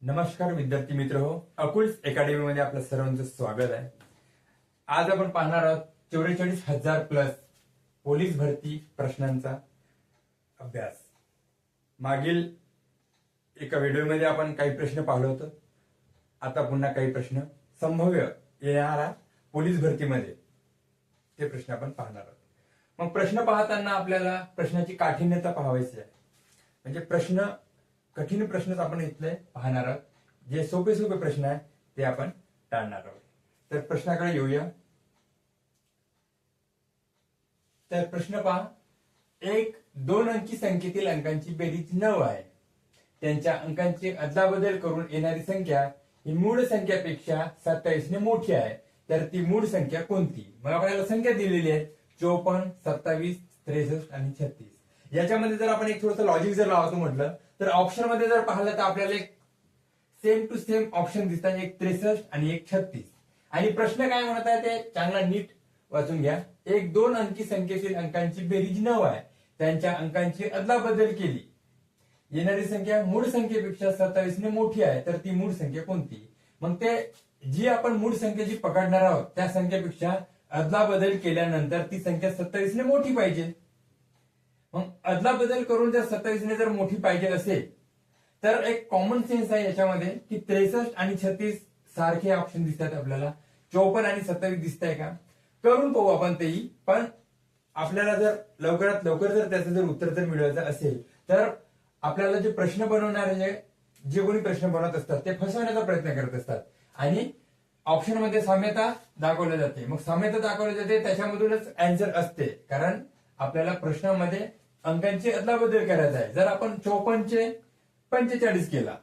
नमस्कार विद्यार्थी मित्र हो, अकुल्स अकॅडमी मध्ये आपलं सर्वांचं स्वागत आहे. आज आपण पाहणार आहोत 44,000 प्लस पोलीस भरती प्रश्नांचा अभ्यास. मागील एका व्हिडिओमध्ये आपण काही प्रश्न पाहिलं होतं. आता पुन्हा काही प्रश्न संभाव्य येणारा पोलीस भरतीमध्ये ते प्रश्न आपण पाहणार आहोत. मग प्रश्न पाहताना आपल्याला प्रश्नाची काठिण्यता पाहायची आहे. म्हणजे कठीण प्रश्नच आपण इथले पाहणार आहोत. जे सोपे प्रश्न आहे ते आपण टाळणार आहोत. तर प्रश्नाकडे येऊया. तर प्रश्न पहा, एक 2 अंकी संख्येतील अंकांची बेरीज 9 आहे. त्यांच्या अंकांची अदलाबदल करून येणारी संख्या ही मूळ संख्यापेक्षा 27 ने मोठी आहे. तर ती मूळ संख्या कोणती? मग आपल्याला संख्या दिलेली आहे 54, 27, 63 आणि 36. याच्यामध्ये जर आपण एक थोडंसं लॉजिक जर लावतो म्हटलं तर ऑप्शन मध्ये जर पाहिलं तर आपल्याला एक सेम टू सेम ऑप्शन दिसतात, एक 63 आणि एक 36. आणि प्रश्न काय म्हणत आहे ते चांगला नीट वाचून घ्या. एक 2 अंकी संख्येतील अंकांची बेरीज 9 आहे. त्यांच्या अंकांची अदलाबदल केली येणारी संख्या मूळ संख्येपेक्षा 27 ने मोठी आहे. तर ती मूळ संख्या कोणती? मग ते जी आपण मूळ संख्या जी पकडणार आहोत त्या संख्येपेक्षा अदलाबदल केल्यानंतर ती संख्या 27 ने मोठी पाहिजे. मग अदलाबदल करून जर 27 ने जर मोठी पाहिजे असेल तर एक कॉमन सेन्स आहे याच्यामध्ये की 63 आणि 36 सारखे ऑप्शन दिसतात आपल्याला. 54 आणि 27 दिसत आहे का? करून पाहू आपण तेही. पण आपल्याला जर लवकरात लवकर जर त्याचं जर उत्तर जर मिळवायचं असेल तर आपल्याला जे प्रश्न बनवणारे जे कोणी प्रश्न बनवत असतात ते फसवण्याचा प्रयत्न करत असतात. आणि ऑप्शन मध्ये साम्यता दाखवली जाते. मग साम्यता दाखवली जाते त्याच्यामधूनच अँसर असते. कारण आपल्याला प्रश्नामध्ये अंकांची अदलाबदल करायचा आहे. जर आपण 54 चे 45 केला,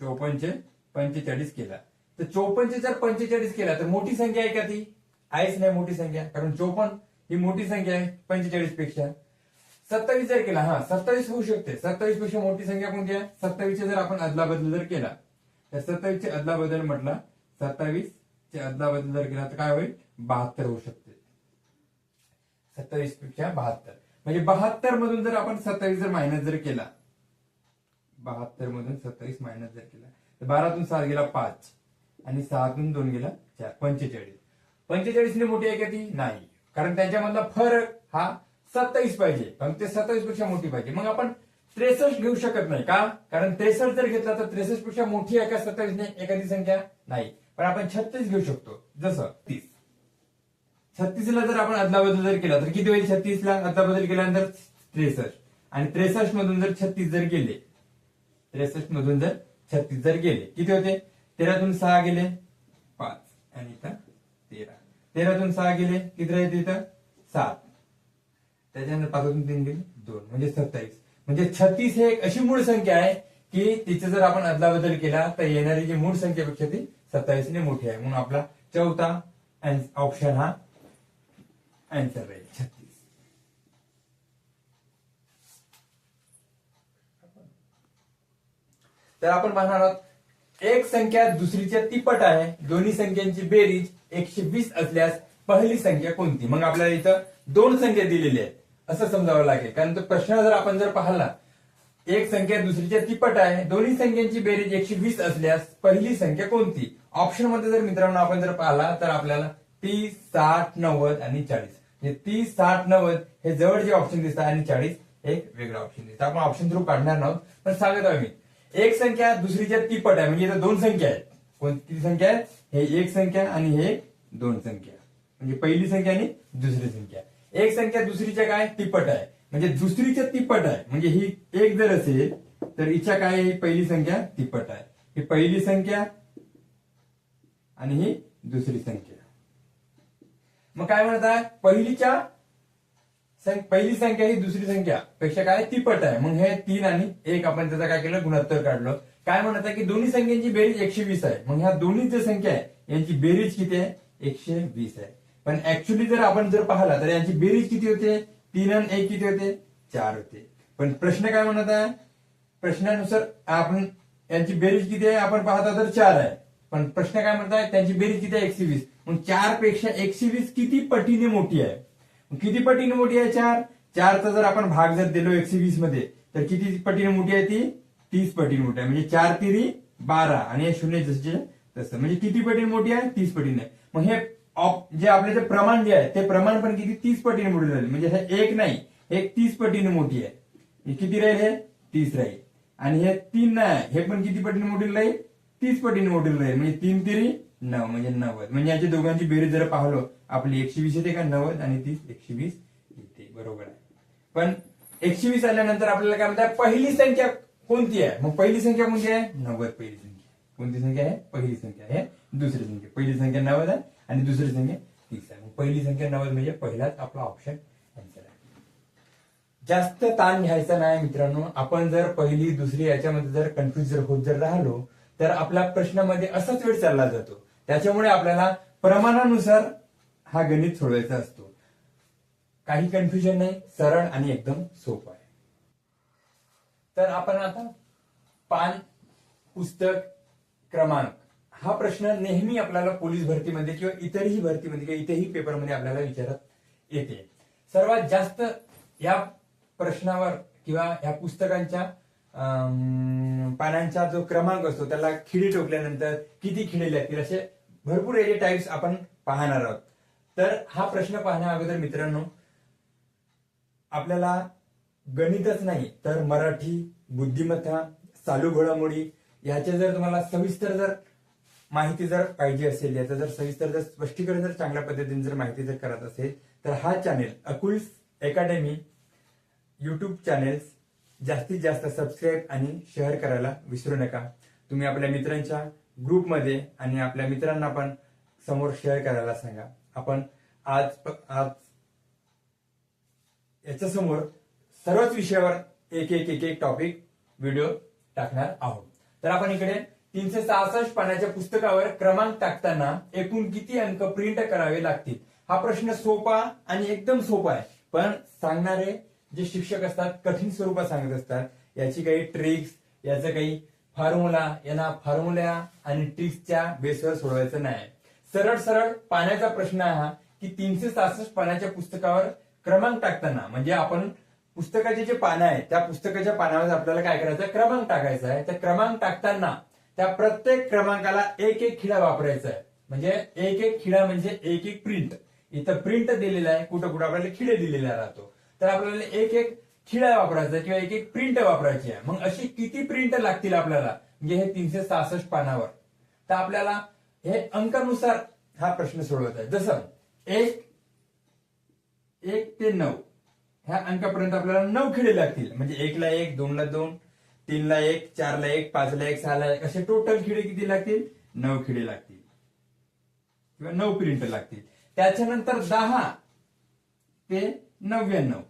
54 चे 45 केला तर 54 चे जर 45 केला तर मोठी संख्या आहे का? ती आहेच नाही मोठी संख्या. कारण 54 ही मोठी संख्या आहे 45 पेक्षा. 27 जर केला, 27 होऊ शकते. 27 पेक्षा मोठी संख्या कोणती आहे? 27 चे जर आपण अदलाबदल जर केला तर 27 चे अदलाबदल म्हटला 27 चे अदलाबदल जर केला तर काय होईल? 72 होऊ शकते. 27 पेक्षा 72 म्हणजे 72 मधून जर आपण 27 जर मायनस जर केला, 72 मधून 27 मायनस जर केला तर 12 तून 7 गेला 5 आणि 6 तून 2 गेला 4, 45. 45 ने मोठी आहे का ती? नाही. कारण त्यांच्यामधला फरक हा 27 पाहिजे. पण ते 27 पेक्षा मोठी पाहिजे. मग आपण 63 घेऊ शकत नाही का? कारण 63 जर घेतला तर 63 पेक्षा मोठी आहे का 27 ने एखादी संख्या? नाही. पण आपण 36 घेऊ शकतो. जसं 36 ला जर आपण अदलाबदल जर केला तर किती होईल? 36 ला अदलाबदल केल्यानंतर 63 आणि 63 मधून जर 36 जर गेले, 63 मधून जर 36 जर गेले किती होते? 13 तून 6 गेले 5 आणि इथं 13. 13 तून 6 गेले किती राहते? इथं 7. त्याच्यानंतर 5 तून 3 गेले 2 म्हणजे 27. म्हणजे 36 हे एक अशी मूळ संख्या आहे की तिचे जर आपण अदलाबदल केला तर येणारी जी मूळ संख्येपेक्षा ती 27 ने मोठी आहे. म्हणून आपला चौथा ऑप्शन हा आन्सर राहील 36. तर आपण पाहणार आहोत एक संख्या दुसरीच्या तिप्पट आहे. दोन्ही संख्यांची बेरीज 120 असल्यास पहिली संख्या कोणती? मग आपल्याला इथं 2 संख्या दिलेल्या आहेत असं समजावं लागेल. कारण तो प्रश्न जर आपण जर पाहिला, एक संख्या दुसरीच्या तिप्पट आहे, दोन्ही संख्यांची बेरीज 120 असल्यास पहिली संख्या कोणती? ऑप्शन मध्ये जर मित्रांनो आपण जर पाहिला तर आपल्याला 30, 60, 90 आणि 40 म्हणजे 30, 60, 90 हे जवळ जे ऑप्शन दिसतात आणि 40 एक वेगळा ऑप्शन दिसतात. आपण ऑप्शन थ्रू काढणार नाहोत पण सांगत आहोत मी. एक संख्या दुसरीच्या तिप्पट आहे म्हणजे इथं 2 संख्या आहेत. कोणती संख्या आहे? हे एक संख्या आणि हे 2 संख्या. म्हणजे पहिली संख्या आणि दुसरी संख्या. एक संख्या दुसरीच्या काय? तिप्पट आहे. म्हणजे दुसरीच्या तिप्पट आहे. म्हणजे ही एक जर असेल तर हिच्या काय? ही पहिली संख्या तिप्पट आहे. ही पहिली संख्या आणि ही दुसरी संख्या. मग काय म्हणत आहे? पहिली संख्या ही दुसरी संख्या पेक्षा काय? तिप्पट आहे. मग हे 3 आणि 1 आपण त्याचा काय केलं? गुणोत्तर काढलं. काय म्हणत आहे की दोन्ही संख्यांची बेरीज 120 आहे. मग ह्या दोन्ही जे संख्या आहे यांची बेरीज किती आहे? 120 आहे. पण ऍक्च्युली जर आपण जर पाहिला तर यांची बेरीज किती होते? 3 आणि 1 किती होते? 4 होते. पण प्रश्न काय म्हणत आहे? प्रश्नानुसार आपण यांची बेरीज किती आहे आपण पाहता तर 4 आहे. पण प्रश्न काय म्हणत आहे? त्यांची बेरीज किती आहे? 120. मग 4 पेक्षा 120 किती पटीने मोठी आहे? किती पटीने मोठी आहे? 4. 4चा जर आपण भाग जर दिलो 120 मध्ये तर किती पटीने मोठी आहे ती? 30 पटीने मोठी आहे. म्हणजे 4 तिरी 12 आणि हे शून्य जसं तसं, म्हणजे किती पटीने मोठी आहे? 30 पटीने. मग हे जे आपले जे प्रमाण जे आहे ते प्रमाण पण किती? 30 पटीने मोठी राहील. म्हणजे हे एक नाही, हे 30 पटीने मोठी आहे. हे किती राहील? हे 30 राहील. आणि हे 3 नाही, हे पण किती पटीने मोठी राहील? 30 पटीने मोठी राहील. म्हणजे 3 3 9 म्हणजे 90. म्हणजे याच्या दोघांची बेरीज जर पाहिलो आपली 120 येते का? 90 आणि 30 120 येते. बरोबर आहे. पण 120 आल्यानंतर आपल्याला काय म्हणतात? पहिली संख्या कोणती आहे? मग पहिली संख्या कोणती आहे? 90 पहिली संख्या. कोणती संख्या आहे? पहिली संख्या आहे. दुसरी संख्या, पहिली संख्या 90 आहे आणि दुसरी संख्या 30 आहे. मग पहिली संख्या 90 म्हणजे पहिलाच आपला ऑप्शन आन्सर आहे. जास्त ताण घ्यायचा नाही मित्रांनो. आपण जर पहिली दुसरी याच्यामध्ये जर कन्फ्युज होत जर राहिलो तर आपल्या प्रश्नामध्ये असाच वेळ चालला जातो. त्याच्यामुळे आपल्याला प्रमाणानुसार हा गणित सोडवायचा असतो. काही कन्फ्युजन नाही, सरळ आणि एकदम सोपं आहे. तर आपण आता पान पुस्तक क्रमांक हा प्रश्न नेहमी आपल्याला पोलीस भरतीमध्ये किंवा इतरही भरतीमध्ये किंवा इतरही पेपरमध्ये आपल्याला विचारत येते. सर्वात जास्त या प्रश्नावर किंवा या पुस्तकांच्या पानांचा जो क्रमांक असतो त्याला खिळे ठोकल्यानंतर किती खिळे लागतील असे भरपूर याचे टाइप्स आपण पाहणार आहोत. तर हा प्रश्न पाहण्या अगोदर मित्रांनो आपल्याला गणितच नाही तर मराठी, बुद्धिमत्ता, चालू घडामोडी याचे जर तुम्हाला सविस्तर जर माहिती जर पाहिजे असेल, याचं जर सविस्तर जर स्पष्टीकरण जर चांगल्या पद्धतीने जर माहिती जर करत असेल तर हा चॅनेल अकुल्स अकॅडमी युट्यूब चॅनेल्स जास्तीत जास्त सबस्क्राईब आणि शेअर करायला विसरू नका. तुम्ही आपल्या मित्रांच्या ग्रुपमध्ये आणि आपल्या मित्रांना पण समोर शेअर करायला सांगा. आपण आज याच्या समोर सर्वच विषयावर एक एक टॉपिक व्हिडिओ टाकणार आहोत. तर आपण इकडे 366 पानाच्या पुस्तकावर क्रमांक टाकताना एकूण किती अंक प्रिंट करावे लागतील हा प्रश्न सोपा आणि एकदम सोपा आहे. पण सांगणारे जे शिक्षक असतात कठीण स्वरूपात सांगत असतात. याची काही ट्रिक्स, याचं काही फॉर्म्युला, यांना फॉर्म्युला आणि ट्रिक्सच्या बेसवर सोडवायचं नाही. सरळ सरळ पाण्याचा प्रश्न हा की 366 पानाच्या पुस्तकावर क्रमांक टाकताना म्हणजे आपण पुस्तकाचे जे पानं आहे त्या पुस्तकाच्या पानावर आपल्याला काय करायचं? क्रमांक टाकायचा आहे. त्या क्रमांक टाकताना त्या प्रत्येक क्रमांकाला एक एक खिळा वापरायचा आहे. म्हणजे एक एक खिळा म्हणजे एक एक प्रिंट. इथं प्रिंट दिलेला आहे, कुठं कुठं आपल्याला खिळे दिलेला राहतो. तर आपल्याला एक एक खिळा वापरायचा किंवा एक एक प्रिंट वापरायची आहे. मग अशी किती प्रिंट लागतील आपल्याला म्हणजे हे 366 पानावर? तर आपल्याला हे अंकानुसार हा प्रश्न सोडवत आहे. जसं 1 ते 9 ह्या अंकापर्यंत आपल्याला 9 खिळे लागतील. म्हणजे 1 ला 1, 2 ला 2, 3 ला 1, 4 ला 1, 5 ला 1, 6 ला 1 असे टोटल खिळे किती लागतील? 9 खिळे लागतील किंवा 9 प्रिंट लागतील. त्याच्यानंतर 10 ते 99,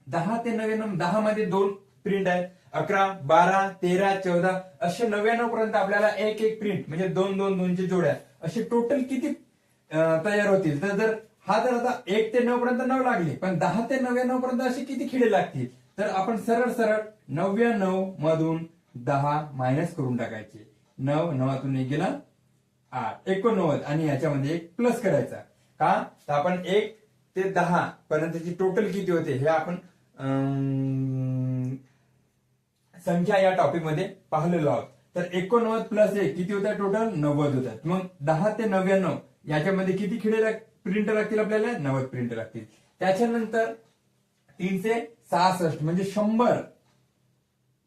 10 ते 99, 10 मध्ये 2 प्रिंट आहेत. 11, 12, 13, 14 असे 99 पर्यंत आपल्याला एक एक प्रिंट म्हणजे 2 2 2 च्या जोड्या असे टोटल किती तयार होतील? तर जर हा जर आता 1 ते 9 पर्यंत 9 लागले, पण 10 ते 99 पर्यंत असे किती खिळे लागतील? तर आपण सरळ सरळ 99 मधून 10 मायनस करून टाकायचे. 9 9तून 1 गेला 8, 89 आणि याच्यामध्ये एक प्लस करायचा. का? तर आपण 1 ते 10 पर्यंतची टोटल किती होते हे आपण संख्या या टॉपिक मध्ये पाहिलेलो आहोत. तर 89 प्लस 1 किती होतात? टोटल 90 होतात. मग 10 ते 99 याच्यामध्ये किती खिळे प्रिंट लागतील आपल्याला? 90 प्रिंट लागतील. त्याच्यानंतर 366 म्हणजे 100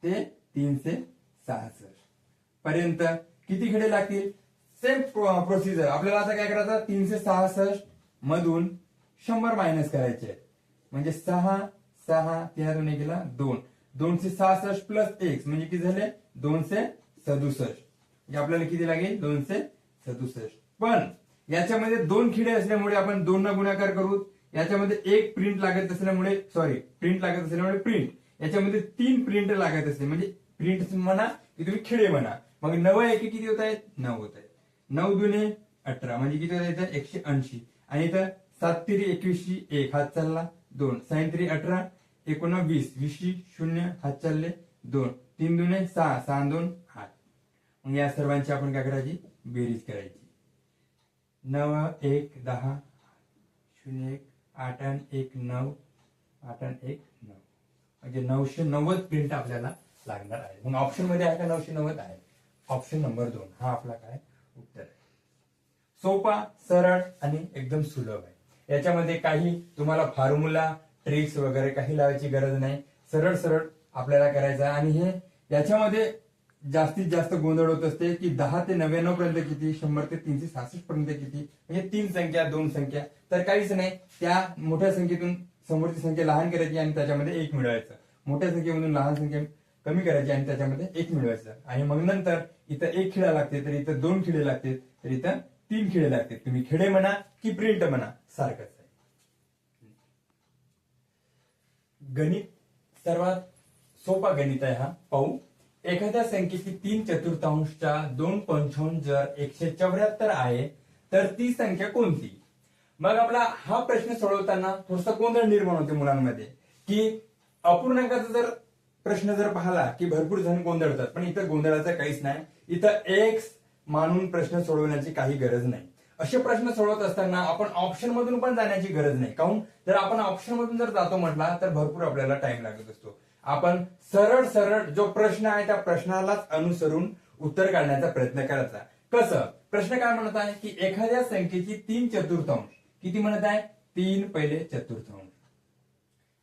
ते 366 पर्यंत किती खिळे लागतील? सेम प्रोसिजर आपल्याला आता काय करायचं? 366 मधून 100 मायनस करायचे. म्हणजे 6 6 3 गेला 2, 266 प्लस 1 म्हणजे किती झाले? 267. म्हणजे आपल्याला किती लागेल? 267. पण याच्यामध्ये 2 खिळे असल्यामुळे आपण 2 न गुणाकार करू. याच्यामध्ये एक प्रिंट लागत असल्यामुळे प्रिंट याच्यामध्ये 3 प्रिंट लागत असते म्हणजे प्रिंट म्हणा की तुम्ही खिळे म्हणा. मग 9 एके किती होत आहेत? 9 होत आहेत. 9 दुने 18 म्हणजे किती होत आहेत? 180. आणि इथं 7 3 21 1 हात चालला 2, 6 3 18 19 20 0 हात चालले 2, 3 दुने 6 6 2 8. मग या सर्वांची आपण काय करायची? बेरीज करायची. 9 1 10 0 1 8 1 9 8 1 9 म्हणजे 990 प्रिंट आपल्याला लागणार आहे. मग ऑप्शन मध्ये आहे का 990 आहे? ऑप्शन नंबर 2 हा आपला काय उत्तर आहे. सोपा, सरळ आणि एकदम सुलभ आहे. याच्यामध्ये काही तुम्हाला फॉर्म्युला ट्रिक्स वगैरे काही लावायची गरज नाही. सरळ सरळ आपल्याला करायचं आहे. आणि हे याच्यामध्ये जास्तीत जास्त गोंधळ होत असते की 10 ते 99 पर्यंत किती, 100 ते 366 पर्यंत किती, म्हणजे 3 संख्या 2 संख्या. तर काहीच नाही, त्या मोठ्या संख्येतून समोरची संख्या लहान करायची आणि त्याच्यामध्ये 1 मिळवायचं. मोठ्या संख्येमधून लहान संख्या कमी करायची आणि त्याच्यामध्ये 1 मिळवायचं. आणि मग नंतर इथं 1 खिळा लागते, तर इथं 2 खिळे लागते, तर इथं 3 खिळे लागते. तुम्ही खिळे म्हणा की प्रिंट म्हणा, सारखंच आहे. गणित सर्वात सोपा गणित आहे हा. पाहू. एखाद्या संख्येची 3/4च्या 2/5 जर 174 आहे तर ती संख्या कोणती. मग आपला हा प्रश्न सोडवताना थोडासा गोंधळ निर्माण होते मुलांमध्ये की अपूर्णांकाचा जर प्रश्न जर पाहिला की भरपूर जण गोंधळतात, पण इथं गोंधळाचं काहीच नाही. इथं एक्स मानून प्रश्न सोडवण्याची काही गरज नाही. असे प्रश्न सोडवत असताना आपण ऑप्शन मधून पण जाण्याची गरज नाही. काहून, जर आपण ऑप्शन मधून जर जातो म्हटला तर भरपूर आपल्याला टाइम लागत असतो. आपण सरळ सरळ जो प्रश्न आहे त्या प्रश्नालाच अनुसरून उत्तर काढण्याचा प्रयत्न करायचा. कसं, प्रश्न काय म्हणत आहे की एखाद्या संख्येची 3/4 किती म्हणत आहे, 3 पहिले चतुर्थांश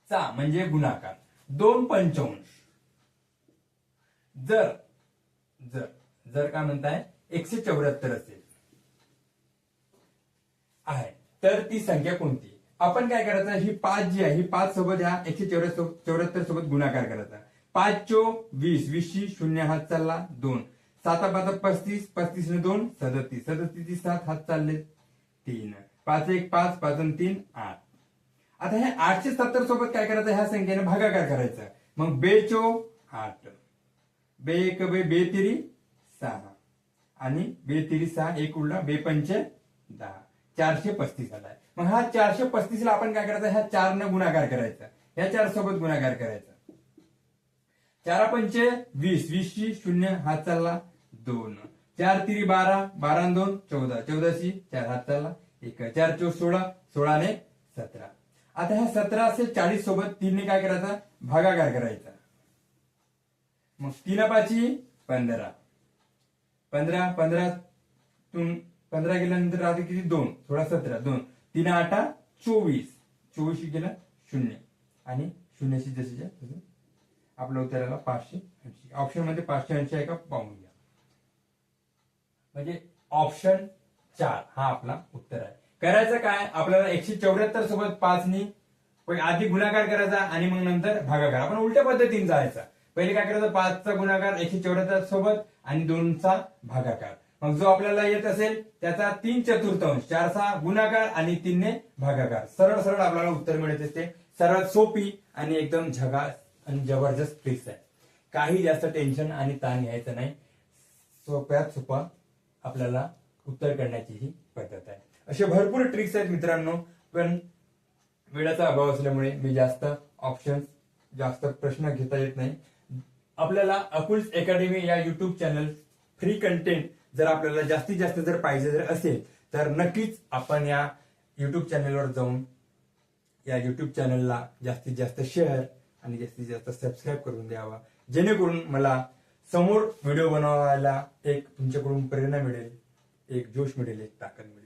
चा म्हणजे गुणाकार 2/5 जर जर जर काय म्हणताय 174 असेल आहे तर ती संख्या कोणती. आपण काय करायचं, ही 5 जी आहे ही 5 सोबत ह्या 174 सोबत गुणाकार करायचा. 5 चोक 20, 20 शून्य हात चालला 2, 7 5 35, 35 ने 2 37, 37 7 हात चालले 3, 5 1 5, 5 आणि 3 8. आता हे 870 सोबत काय करायचं, ह्या संख्येने भागाकार करायचा. मग 2 चोक 8, 2 1 2 3 6 आणि 2 3 6 1 उरला 2 पंच 10, 435 आलाय. मग हा 435 ला आपण काय करायचं, ह्या 4 ने गुणाकार करायचा, ह्या 4 सोबत गुणाकार करायचा. 4 पंच 20, 20 शून्य हात चालला 2, 4 3 12, 12 आणि 2 14, 14 4 हात चालला 1, 4 चोक 16, 16 ने 17. आता ह्या 17 से 40 सोबत 3 ने काय करायचा, भागाकार करायचा. मग 3 5 15, 15 15 तून 15 गेल्यानंतर राहते किती 2, 16 17, 2 3 8 24, 24 गेला 0 आणि 0 जशी आपल्या उत्तराला 580. ऑप्शन मध्ये 580 आहे का पाहून घ्या. म्हणजे ऑप्शन 4 हा आपला उत्तर आहे. करायचं काय, आपल्याला 174 सोबत 5 नी आधी गुणाकार करायचा आणि मग नंतर भागाकार. आपण उलट्या पद्धतीने जायचा. पहिले काय करायचं, 5 चा गुणाकार 174 सोबत आणि 2 चा भागाकार. मग जो आपल्याला येत असेल त्याचा 3/4, 4 चा गुणाकार आणि 3 ने भागाकार. सरळ सरळ आपल्याला उत्तर मिळत असते. सर्वात सोपी आणि एकदम झकास आणि जबरदस्त ट्रिक्स आहे. काही जास्त टेन्शन आणि ताण घ्यायचं नाही. सोप्यात सोपा आपल्याला उत्तर करण्याची ही पद्धत आहे. असे भरपूर ट्रिक्स आहेत मित्रांनो, पण वेळाचा अभाव असल्यामुळे मी जास्त ऑप्शन जास्त प्रश्न घेता येत नाही. आपल्याला अकुल्स अकॅडमी या युट्यूब चॅनल फ्री कंटेंट जर आपल्याला जास्तीत जास्त जर पाहिजे जर असेल तर नक्कीच आपण या युट्यूब चॅनलवर जाऊन या युट्यूब चॅनलला जास्तीत जास्त शेअर आणि जास्तीत जास्त सबस्क्राईब करून द्यावा, जेणेकरून मला समोर व्हिडिओ बनवायला एक तुमच्याकडून प्रेरणा मिळेल, एक जोश मिळेल, एक ताकद मिळेल.